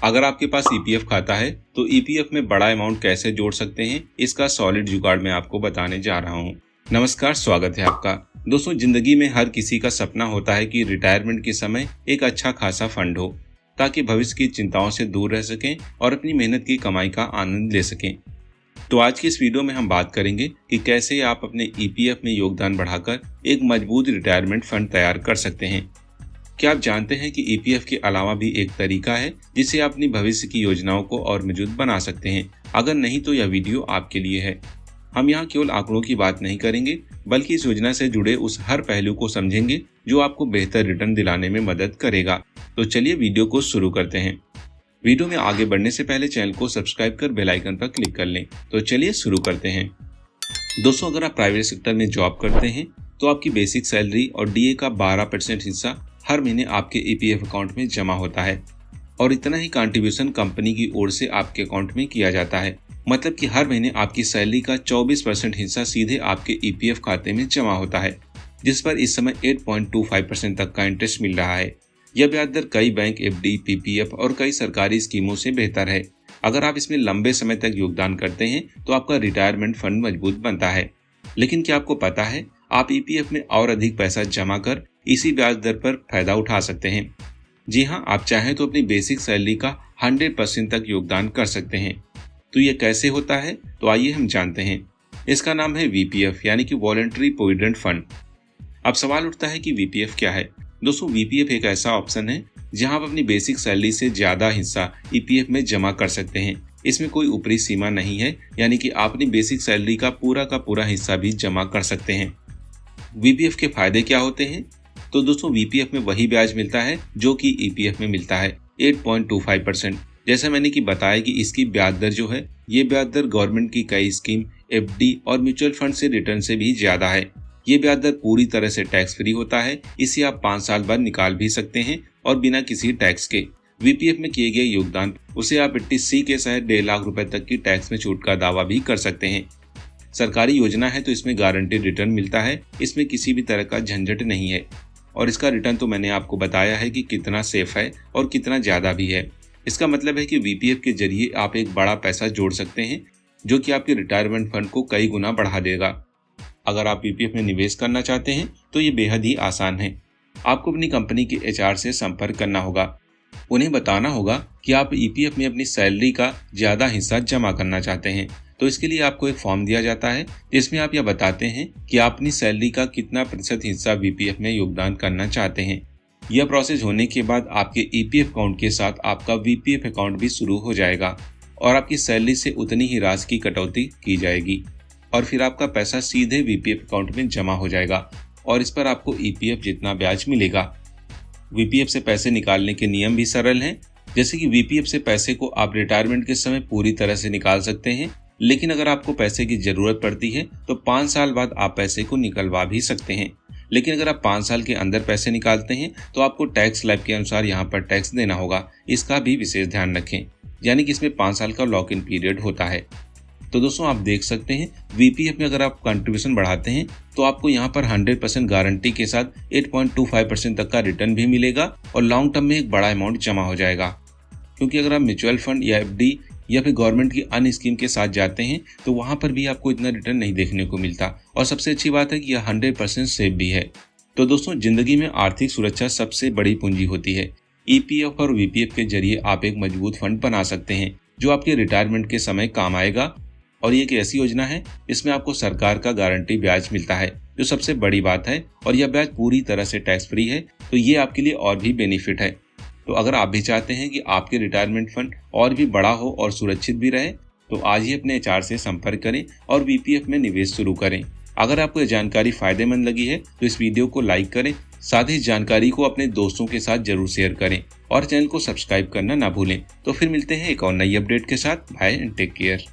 अगर आपके पास ईपीएफ खाता है तो ईपीएफ में बड़ा अमाउंट कैसे जोड़ सकते हैं, इसका सॉलिड जुगाड़ मैं आपको बताने जा रहा हूं। नमस्कार, स्वागत है आपका। दोस्तों, जिंदगी में हर किसी का सपना होता है कि रिटायरमेंट के समय एक अच्छा खासा फंड हो, ताकि भविष्य की चिंताओं से दूर रह सकें और अपनी मेहनत की कमाई का आनंद ले सकें। तो आज की इस वीडियो में हम बात करेंगे कि कैसे आप अपने ईपीएफ में योगदान बढ़ाकर एक मजबूत रिटायरमेंट फंड तैयार कर सकते हैं। क्या आप जानते हैं कि ईपीएफ के अलावा भी एक तरीका है जिससे आप अपनी भविष्य की योजनाओं को और मजबूत बना सकते हैं? अगर नहीं तो यह वीडियो आपके लिए है। हम यहाँ केवल आंकड़ों की बात नहीं करेंगे, बल्कि इस योजना से जुड़े उस हर पहलू को समझेंगे जो आपको बेहतर रिटर्न दिलाने में मदद करेगा। तो चलिए वीडियो को शुरू करते हैं। वीडियो में आगे बढ़ने से पहले चैनल को सब्सक्राइब कर बेल आइकन पर क्लिक कर लें। तो चलिए शुरू करते हैं। दोस्तों, अगर आप प्राइवेट सेक्टर में जॉब करते हैं तो आपकी बेसिक सैलरी और डीए का 12% हिस्सा हर महीने आपके ईपीएफ अकाउंट में जमा होता है और इतना ही कंट्रीब्यूशन कंपनी की ओर से आपके अकाउंट में किया जाता है। मतलब कि हर महीने आपकी सैलरी का 24% हिस्सा सीधे आपके ईपीएफ खाते में जमा होता है, जिस पर इस समय 8.25% तक का इंटरेस्ट मिल रहा है। यह ब्याज दर कई बैंक, एफडी, पीपीएफ और कई सरकारी स्कीमों से बेहतर है। अगर आप इसमें लंबे समय तक योगदान करते हैं तो आपका रिटायरमेंट फंड मजबूत बनता है। लेकिन क्या आपको पता है, आप ईपीएफ में और अधिक पैसा जमा कर इसी ब्याज दर पर फायदा उठा सकते हैं। जी हाँ, आप चाहें तो अपनी बेसिक सैलरी का 100% तक योगदान कर सकते हैं। तो ये कैसे होता है, तो आइए हम जानते हैं। इसका नाम है वीपीएफ, यानी कि वॉलंटरी प्रोविडेंट फंड। अब सवाल उठता है कि वीपीएफ क्या है। दोस्तों, वीपीएफ एक ऐसा ऑप्शन है जहां आप अपनी बेसिक सैलरी से ज्यादा हिस्सा ईपीएफ में जमा कर सकते हैं। इसमें कोई ऊपरी सीमा नहीं है, यानी कि आप अपनी बेसिक सैलरी का पूरा हिस्सा भी जमा कर सकते हैं। वीपीएफ के फायदे क्या होते हैं? तो दोस्तों, वीपीएफ में वही ब्याज मिलता है जो कि ईपीएफ में मिलता है, 8.25%। जैसा मैंने कि बताया कि इसकी ब्याज दर जो है, ये ब्याज दर गवर्नमेंट की कई स्कीम, एफडी और म्यूचुअल फंड से रिटर्न से भी ज्यादा है। ये ब्याज दर पूरी तरह से टैक्स फ्री होता है। इसे आप 5 साल बाद निकाल भी सकते हैं और बिना किसी टैक्स के। वीपीएफ में किए गए योगदान उसे आप 80C के तहत 1.5 लाख रुपए तक की टैक्स में छूट का दावा भी कर सकते हैं। सरकारी योजना है तो इसमें गारंटेड रिटर्न मिलता है। इसमें किसी भी तरह का झंझट नहीं है और इसका रिटर्न तो मैंने आपको बताया है कि कितना सेफ है और कितना ज्यादा भी है। इसका मतलब है कि वीपीएफ के जरिए आप एक बड़ा पैसा जोड़ सकते हैं, जो कि आपके रिटायरमेंट फंड को कई गुना बढ़ा देगा। अगर आप ईपीएफ में निवेश करना चाहते हैं तो ये बेहद ही आसान है। आपको अपनी कंपनी के एचआर से संपर्क करना होगा। उन्हें बताना होगा कि आप ईपीएफ में अपनी सैलरी का ज्यादा हिस्सा जमा करना चाहते हैं। तो इसके लिए आपको एक फॉर्म दिया जाता है जिसमें आप यह बताते हैं कि आप अपनी सैलरी का कितना प्रतिशत हिस्सा वीपीएफ में योगदान करना चाहते हैं। यह प्रोसेस होने के बाद आपके ईपीएफ अकाउंट के साथ आपका वीपीएफ अकाउंट भी शुरू हो जाएगा और आपकी सैलरी से उतनी ही राशि की कटौती की जाएगी और फिर आपका पैसा सीधे वीपीएफ अकाउंट में जमा हो जाएगा और इस पर आपको ईपीएफ जितना ब्याज मिलेगा। वीपीएफ से पैसे निकालने के नियम भी सरल हैं। जैसे कि वीपीएफ से पैसे को आप रिटायरमेंट के समय पूरी तरह से निकाल सकते हैं, लेकिन अगर आपको पैसे की जरूरत पड़ती है तो 5 साल बाद आप पैसे को निकलवा भी सकते हैं। लेकिन अगर आप 5 साल के अंदर पैसे निकालते हैं तो आपको टैक्स स्लैब के अनुसार यहाँ पर टैक्स देना होगा। इसका भी विशेष ध्यान रखें, यानी कि इसमें 5 साल का लॉक इन पीरियड होता है। तो दोस्तों, आप देख सकते हैं वीपीएफ में अगर आप कंट्रीब्यूशन बढ़ाते हैं तो आपको यहाँ पर 100% गारंटी के साथ 8.25% तक का रिटर्न भी मिलेगा और लॉन्ग टर्म में एक बड़ा अमाउंट जमा हो जाएगा। क्योंकि अगर आप म्यूचुअल फंड या एफडी या फिर गवर्नमेंट की अन्य स्कीम के साथ जाते हैं तो वहां पर भी आपको इतना रिटर्न नहीं देखने को मिलता और सबसे अच्छी बात है कि यह 100% सेफ भी है। तो दोस्तों, जिंदगी में आर्थिक सुरक्षा सबसे बड़ी पूंजी होती है। ईपीएफ और वीपीएफ के जरिए आप एक मजबूत फंड बना सकते हैं जो आपके रिटायरमेंट के समय काम आएगा। और ये एक ऐसी योजना है जिसमें आपको सरकार का गारंटी ब्याज मिलता है, जो सबसे बड़ी बात है, और यह ब्याज पूरी तरह से टैक्स फ्री है। तो ये आपके लिए और भी बेनिफिट है। तो अगर आप भी चाहते हैं कि आपके रिटायरमेंट फंड और भी बड़ा हो और सुरक्षित भी रहे, तो आज ही अपने एचआर से संपर्क करें और वीपीएफ में निवेश शुरू करें। अगर आपको यह जानकारी फायदेमंद लगी है तो इस वीडियो को लाइक करें, साथ ही इस जानकारी को अपने दोस्तों के साथ जरूर शेयर करें और चैनल को सब्सक्राइब करना ना भूलें। तो फिर मिलते हैं एक और नई अपडेट के साथ। Bye and take care.